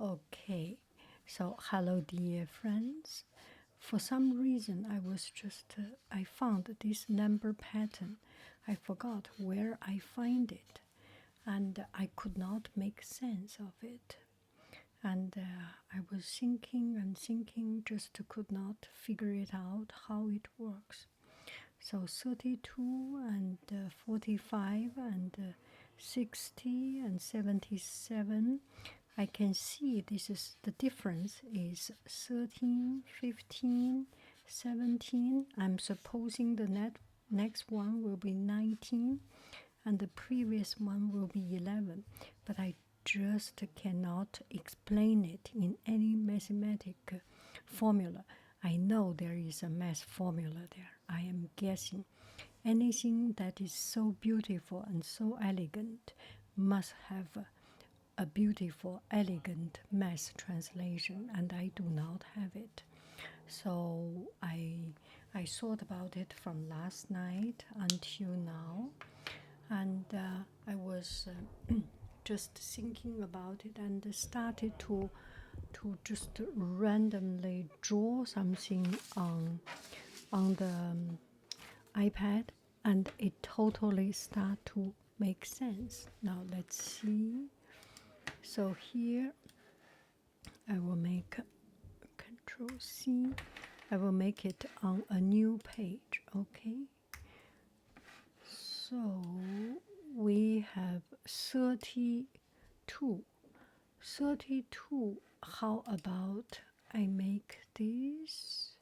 Okay, so hello, dear friends. For some reason, I found this number pattern. I forgot where I find it, and I could not make sense of it. And I was thinking and thinking, just could not figure it out how it works. So 32 and 45 and 60 and 77, I can see this is the difference is 13, 15, 17. I'm supposing the next one will be 19 and the previous one will be 11, but I just cannot explain it in any mathematic formula. I know there is a math formula there. I am guessing anything that is so beautiful and so elegant must have a beautiful, elegant math translation, and I do not have it. So I thought about it from last night until now, and I was just thinking about it and started to just randomly draw something on the iPad, and it totally start to make sense. Now let's see. So here I will make Control C. I will make it on a new page. Okay. So we have 32. 32. How about I make this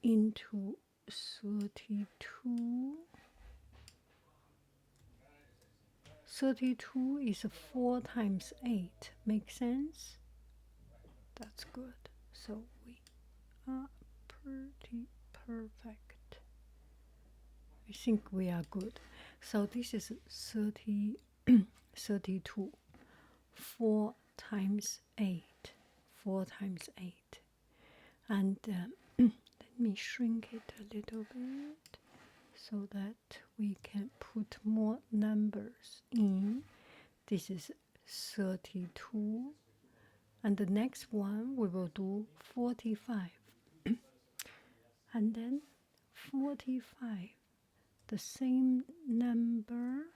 into 32? 32 is 4 times 8. Make sense? That's good. So we are pretty perfect. I think we are good. So this is 30, 32. 4 times 8. 4 times 8. And let me shrink it a little bit so that we can put more numbers in. This is 32. And the next one we will do 45. And then 45, the same number.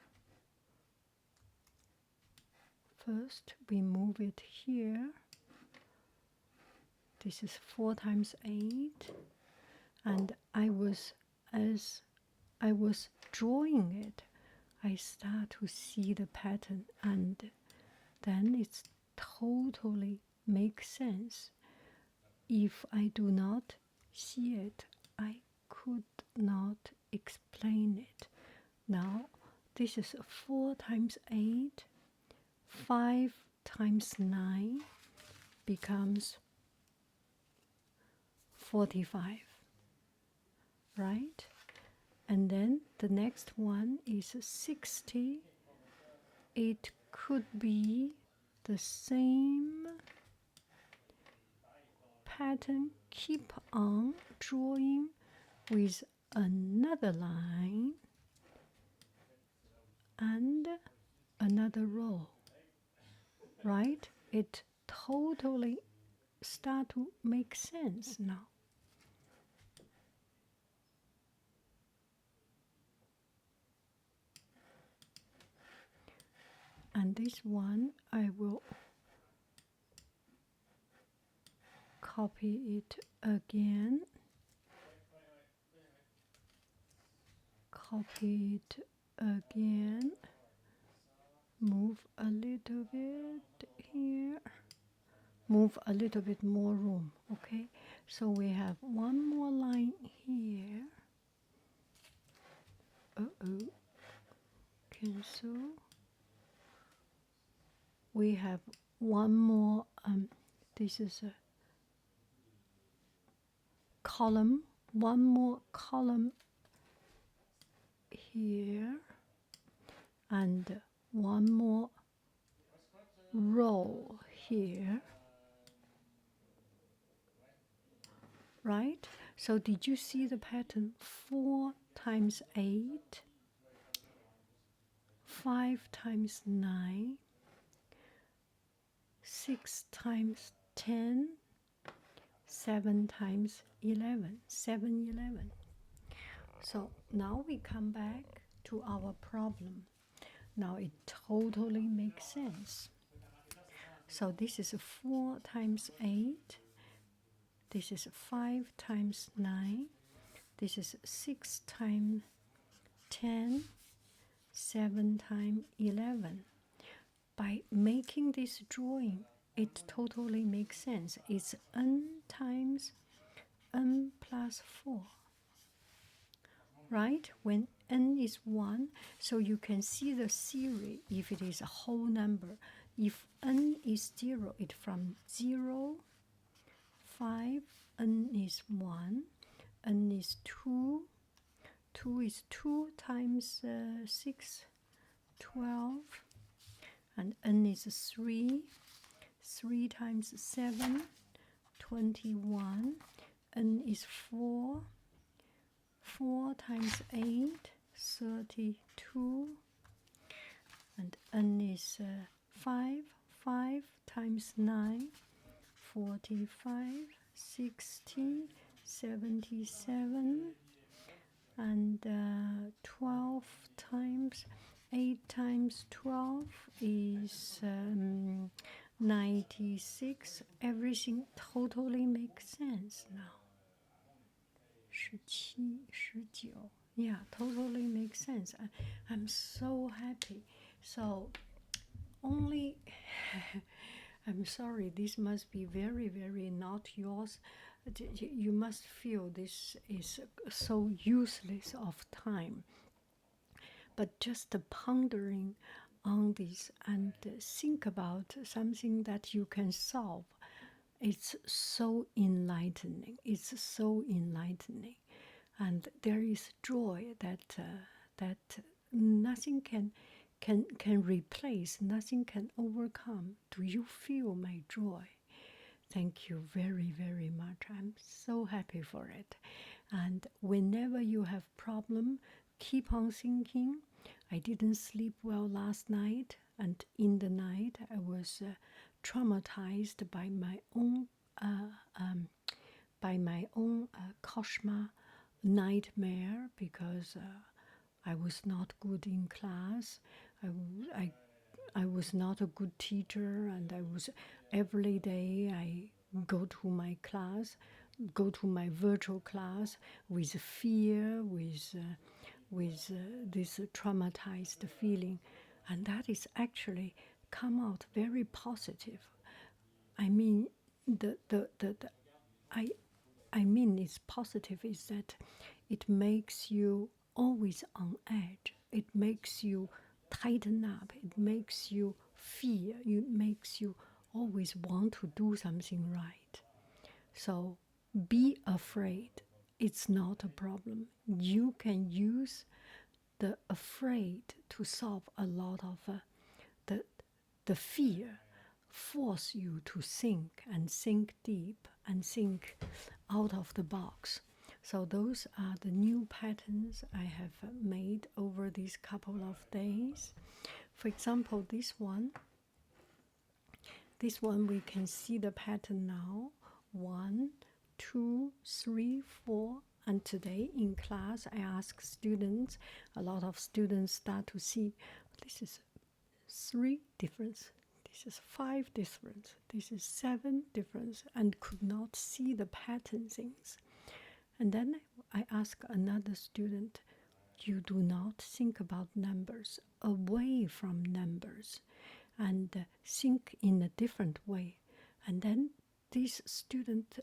First we move it here. This is 4 times 8. And as I was drawing it, I start to see the pattern, and then it's totally makes sense. If I do not see it, I could not explain it. Now, this is 4 times 8, 5 times 9 becomes 45, right? And then the next one is 60. It could be the same pattern. Keep on drawing with another line and another row, right? It totally start to make sense now. And this one I will copy it again, copy it again, move a little bit here, move a little bit more room. Okay, so we have one more line here. Cancel. We have one more, this is a column, one more column here, and one more row here, right? So did you see the pattern? 4 times 8, 5 times 9, 6 times 10, 7 times 11, 711. So now we come back to our problem. Now it totally makes sense. So this is 4 times 8. This is 5 times 9. This is 6 times 10, 7 times 11. By making this drawing, it totally makes sense. It's n times n plus 4. Right? When n is 1, so you can see the series if it is a whole number. If n is 0, it from 0, 5, n is 1, n is 2, 2 is 2 times 6, 12, and n is 3, 3 times 7, 21, n is 4, 4 times 8, 32, and n is 5, 5 times 9, 45, 60, 77, and 12 times 8 times 12 is 96. Everything totally makes sense now. 17, 19. Yeah, totally makes sense. I'm so happy. So only I'm sorry, this must be very, very not yours. You must feel this is so useless of time. But just pondering on this and think about something that you can solve, it's so enlightening. It's so enlightening. And there is joy that that nothing can replace, nothing can overcome. Do you feel my joy? Thank you very, very much. I'm so happy for it. And whenever you have problem, keep on thinking. I didn't sleep well last night, and in the night I was traumatized by my own Koshma nightmare because I was not good in class. I was not a good teacher, and I was every day I go to my class, go to my virtual class with fear, with this traumatized feeling, and that is actually come out very positive. I mean, I mean it's positive is that it makes you always on edge. It makes you tighten up. It makes you fear. It makes you always want to do something right. So be afraid. It's not a problem. You can use the afraid to solve a lot of the fear, force you to think and think deep and think out of the box. So those are the new patterns I have made over these couple of days. For example, this one we can see the pattern now. 1, 2, 3, 4. And today in class I ask students, a lot of students start to see this is 3 difference, this is 5 difference, this is 7 difference, and could not see the pattern things. And then I ask another student, you do not think about numbers, away from numbers, and think in a different way. And then this student,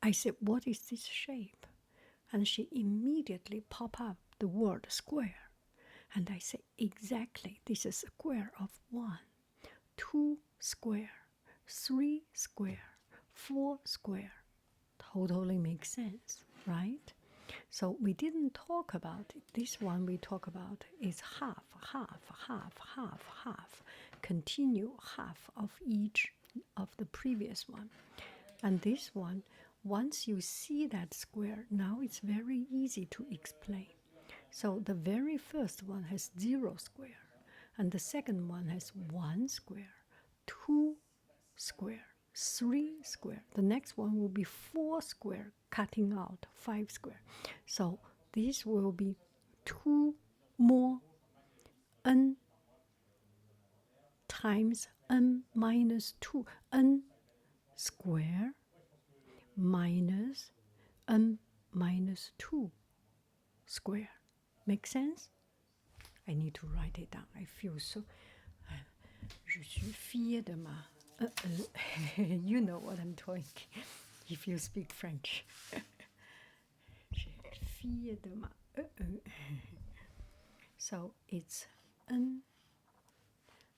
I said, what is this shape? And she immediately pop up the word square. And I say, exactly, this is a square of 1, 2 square, 3 square, 4 square. Totally makes sense, right? So we didn't talk about it. This one we talk about is half, half, half, half, half. Continue half of each of the previous one. And this one, once you see that square, now it's very easy to explain. So the very first one has 0 square, And the second one has 1 square, 2 square, 3 square. The next one will be 4 square, cutting out 5 square. So this will be 2 more n times n minus 2, n square minus n minus 2 square. Make sense? I need to write it down. I feel so. Je suis fière de ma. You know what I'm talking. If you speak French. Je suis fière de ma. So it's n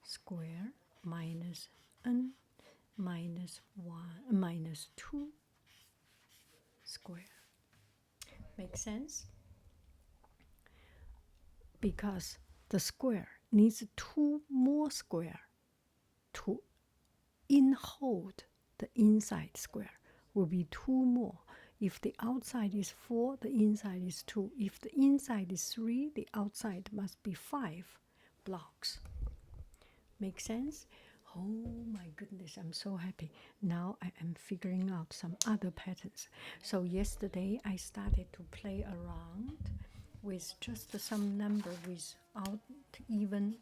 square minus n minus 1 minus 2 square. Make sense? Because the square needs 2 more square to inhold the inside square. Will be 2 more. If the outside is 4, the inside is 2. If the inside is 3, the outside must be 5 blocks. Make sense? Oh my goodness, I'm so happy. Now I am figuring out some other patterns. So yesterday I started to play around with just some number without even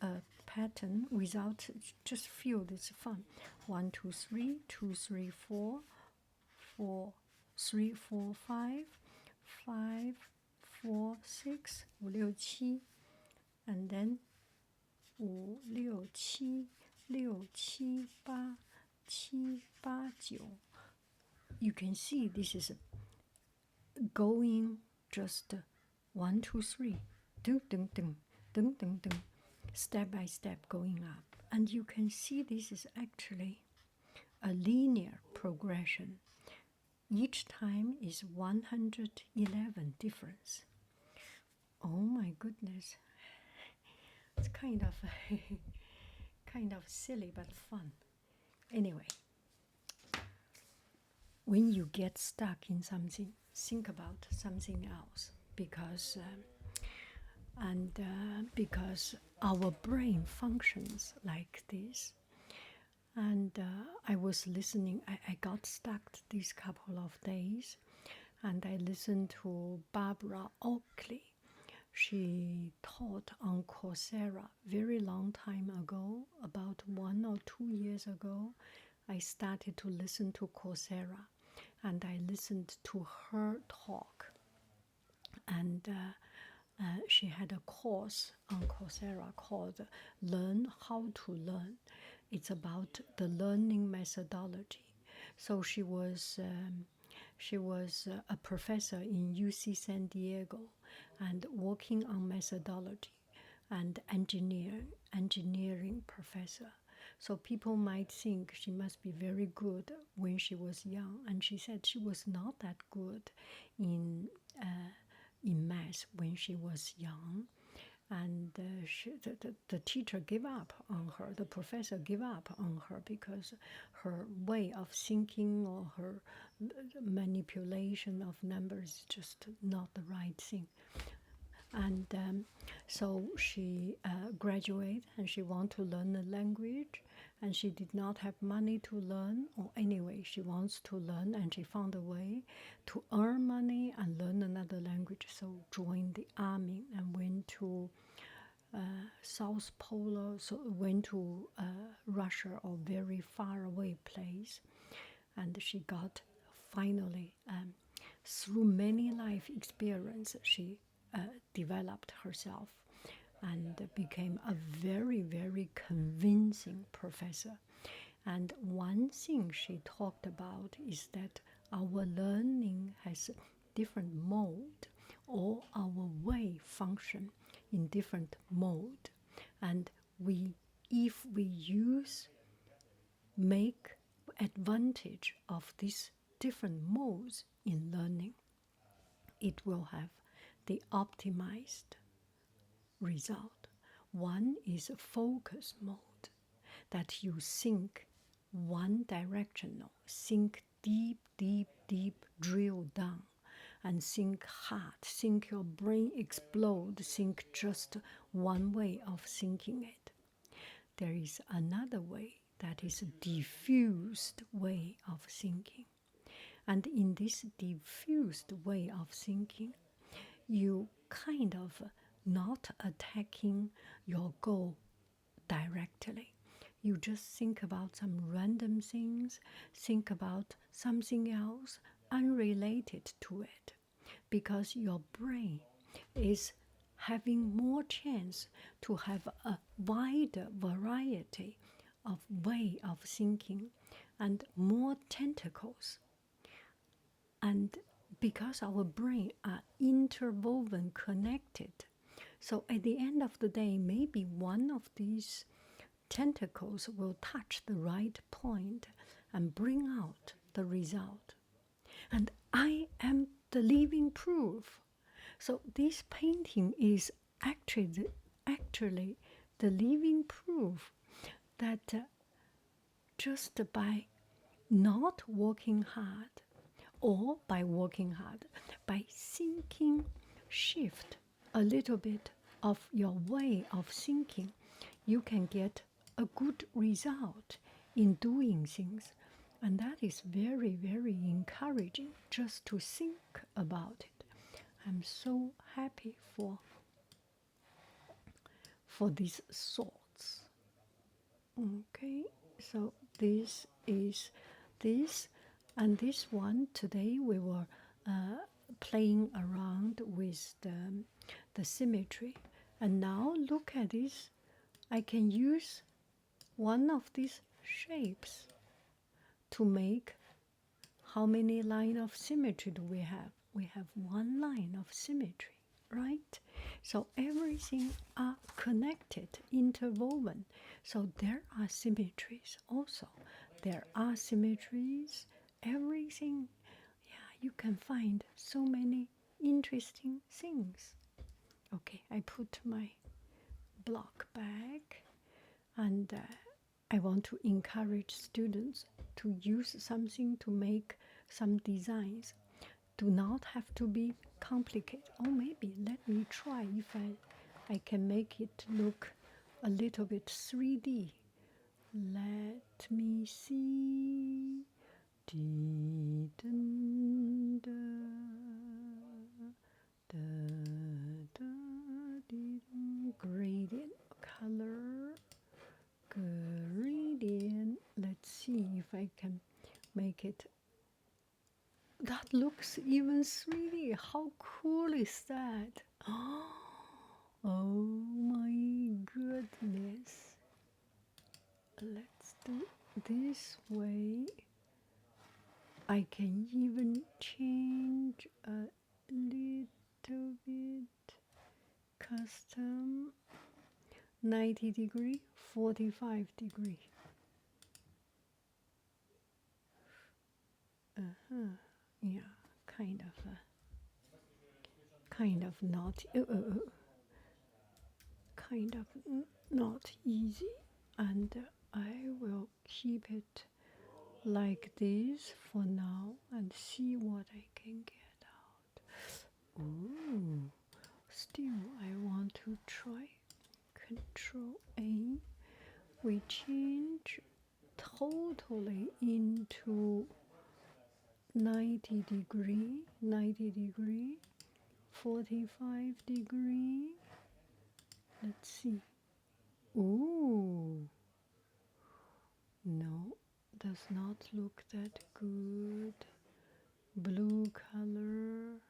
a pattern, without just feel it's fun. 1, 2, 3, 2, 3, 4, 4, 3, 4, 5, 5, 4, 6, 5, 6, 7, and then 5, 6, 7, 6, 7, 8, 7, 8, 9. You can see this is going just 1, 2, 3, ding, ding, ding, ding, ding, ding, step by step going up. And you can see this is actually a linear progression. Each time is 111 difference. Oh my goodness. It's kind of kind of silly but fun. Anyway, when you get stuck in something, think about something else, because because our brain functions like this. And I was listening. I got stuck these couple of days, and I listened to Barbara Oakley. She taught on Coursera very long time ago, about 1 or 2 years ago. I started to listen to Coursera, and I listened to her talk. And she had a course on Coursera called Learn How to Learn. It's about the learning methodology. So she was a professor in UC San Diego and working on methodology, and engineering professor. So people might think she must be very good when she was young, and she said she was not that good in math when she was young. And the teacher gave up on her, the professor gave up on her, because her way of thinking or her manipulation of numbers is just not the right thing. And so she graduated, and she wanted to learn a language, and she did not have money to learn, or anyway she wants to learn, and she found a way to earn money and learn another language. So joined the army and went to South Pole, so went to Russia, or very far away place. And she got finally, through many life experience, she developed herself and became a very, very convincing professor. And one thing she talked about is that our learning has different mode, or our way function in different mode. And if we make advantage of these different modes in learning, it will have the optimized result. One is focus mode, that you think one directional, think deep, deep, deep, drill down, and think hard, think your brain explode, think just one way of thinking it. There is another way that is a diffused way of thinking. And in this diffused way of thinking, you kind of not attacking your goal directly. You just think about some random things, think about something else unrelated to it, because your brain is having more chance to have a wider variety of way of thinking and more tentacles. And because our brain are interwoven, connected, so at the end of the day, maybe one of these tentacles will touch the right point and bring out the result. And I am the living proof. So this painting is actually the living proof that just by not working hard, or by working hard, by thinking shift a little bit of your way of thinking, you can get a good result in doing things. And that is very, very encouraging just to think about it. I'm so happy for these thoughts. Okay, so this is this, and this one today we were playing around with the symmetry, and now look at this. I can use one of these shapes to make how many lines of symmetry do we have? We have one line of symmetry, right? So everything are connected, interwoven. So there are symmetries also. There are symmetries, everything. Yeah, you can find so many interesting things. Okay, I put my block back, and I want to encourage students to use something to make some designs. Do not have to be complicated. Or maybe let me try if I can make it look a little bit 3D. Let me see. Dee, dun, da, da, da, dee, dun. Gradient color. Gradient. Let's see if I can make it. That looks even 3D. How cool is that? Oh my goodness. Let's do this way. I can even change a little bit. Custom 90 degree, 45 degree. Yeah, kind of not kind of not easy, and I will keep it like this for now and see what I can get out. Ooh, still I want to try. Control A. We change totally into 90 degree, 45 degree. Let's see. Ooh. No, does not look that good. Blue color.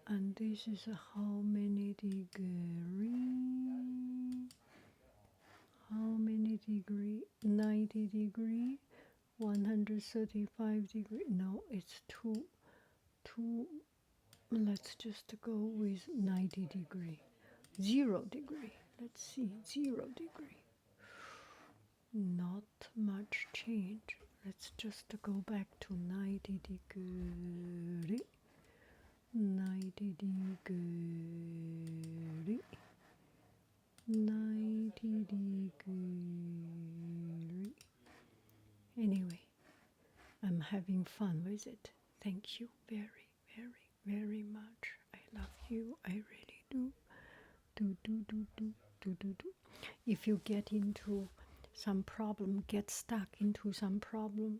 And this is how many degree? How many degree? 90 degree, 135 degree. No, it's too. Let's just go with 90 degree. 0 degree. Let's see, 0 degree. Not much change. Let's just go back to 90 degree. 90 degree. 90 degree. Anyway, I'm having fun with it. Thank you very, very, very much. I love you. I really do. Do, do, do, do, do, do, do. If you get into some problem, get stuck into some problem,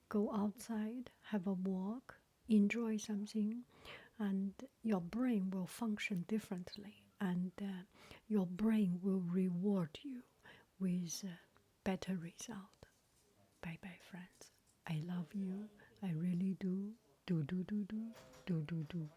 go outside, have a walk, enjoy something, and your brain will function differently, and your brain will reward you with better result. Bye bye, friends. I love you. I really do. Do do do do do do do.